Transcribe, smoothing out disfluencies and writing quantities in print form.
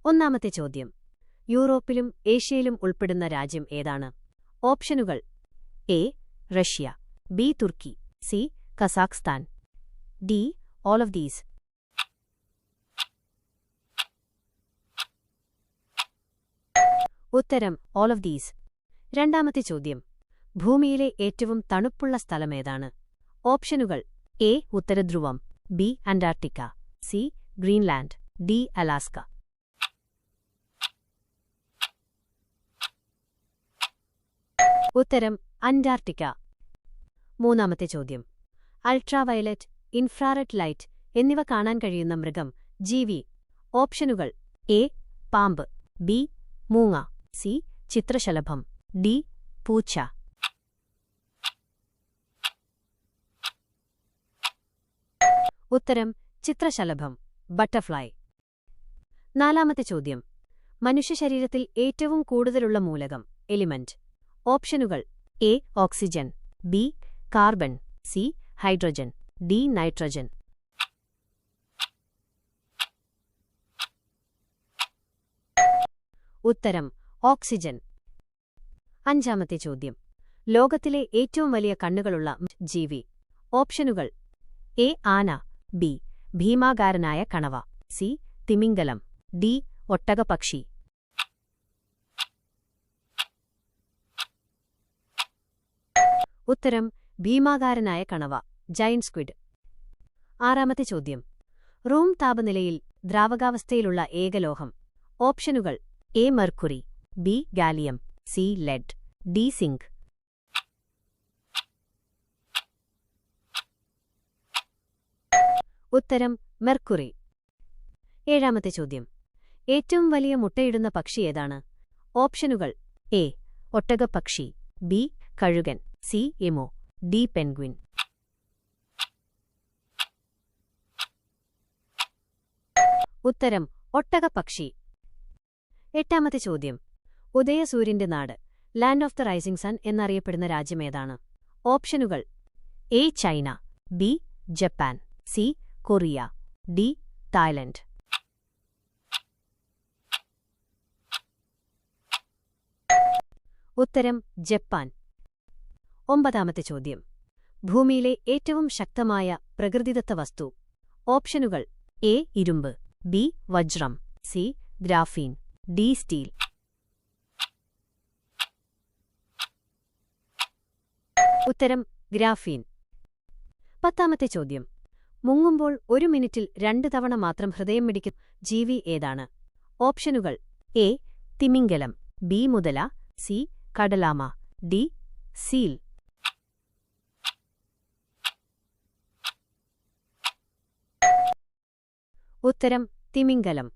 ഒന്നാമത്തെ ചോദ്യം. യൂറോപ്പിലും ഏഷ്യയിലും ഉൾപ്പെടുന്ന രാജ്യം ഏതാണ്? ഓപ്ഷനുകൾ: എ. Russia, B. തുർക്കി, C. Kazakhstan, D. All of these. ഉത്തരം: ഓൾ ഓഫ് ദീസ്. രണ്ടാമത്തെ ചോദ്യം. ഭൂമിയിലെ ഏറ്റവും തണുപ്പുള്ള സ്ഥലമേതാണ്? ഓപ്ഷനുകൾ: എ. ഉത്തരധ്രുവം, B. Antarctica, C. Greenland, D. Alaska. ഉത്തരം: അന്റാർട്ടിക്ക. മൂന്നാമത്തെ ചോദ്യം. അൾട്രാവയലറ്റ്, ഇൻഫ്രാറെഡ് ലൈറ്റ് എന്നിവ കാണാൻ കഴിയുന്ന മൃഗം, ജീവി. ഓപ്ഷനുകൾ: എ. പാമ്പ്, ബി. മൂങ്ങ, സി. ചിത്രശലഭം, ഡി. പൂച്ച. ഉത്തരം: ചിത്രശലഭം, ബട്ടർഫ്ലൈ. നാലാമത്തെ ചോദ്യം. മനുഷ്യശരീരത്തിൽ ഏറ്റവും കൂടുതലുള്ള മൂലകം, എലിമെന്റ്. ഓപ്ഷനുകൾ: A. Oxygen, B. Carbon, C. Hydrogen, D. Nitrogen. ഉത്തരം: ഓക്സിജൻ. അഞ്ചാമത്തെ ചോദ്യം. ലോകത്തിലെ ഏറ്റവും വലിയ കണ്ണുകളുള്ള ജീവി. ഓപ്ഷനുകൾ: എ. ആന, ബി. ഭീമാകാരനായ കണവ, സി. തിമിംഗലം, ഡി. ഒട്ടകപ്പക്ഷി. ഉത്തരം: ഭീമാകാരനായ കണവ, ജയന്റ് സ്ക്വിഡ്. ആറാമത്തെ ചോദ്യം. റൂം താപനിലയിൽ ദ്രാവകാവസ്ഥയിലുള്ള ഏകലോഹം. ഓപ്ഷനുകൾ: A. Mercury, B. Gallium, C. Lead, D. Zinc. ഉത്തരം: മെർക്കുറി. ഏഴാമത്തെ ചോദ്യം. ഏറ്റവും വലിയ മുട്ടയിടുന്ന പക്ഷി ഏതാണ്? ഓപ്ഷനുകൾ: എ. ഒട്ടകപ്പക്ഷി, ബി. കഴുകൻ, സി. Emu, D. പെൻഗ്വിൻ. ഉത്തരം: ഒട്ടകപ്പക്ഷി. എട്ടാമത്തെ ചോദ്യം. ഉദയസൂര്യന്റെ നാട്, land of the rising sun എന്നറിയപ്പെടുന്ന രാജ്യമേതാണ്? ഓപ്ഷനുകൾ: A. China, B. Japan, C. Korea, D. Thailand. ഉത്തരം: ജപ്പാൻ. ഒമ്പതാമത്തെ ചോദ്യം. ഭൂമിയിലെ ഏറ്റവും ശക്തമായ പ്രകൃതിദത്ത വസ്തു. ഓപ്ഷനുകൾ: എ. ഇരുമ്പ്, ബി. വജ്രം, സി. Graphene, D. സ്റ്റീൽ. ഉത്തരം: ഗ്രാഫീൻ. പത്താമത്തെ ചോദ്യം. മുങ്ങുമ്പോൾ ഒരു മിനിറ്റിൽ 2 തവണ മാത്രം ഹൃദയം മിടിക്കുന്ന ജീവി ഏതാണ്? ഓപ്ഷനുകൾ: എ. തിമിംഗലം, ബി. മുതല, സി. കടലാമ, ഡി. സീൽ. ഉത്തരം: തിമിംഗലം.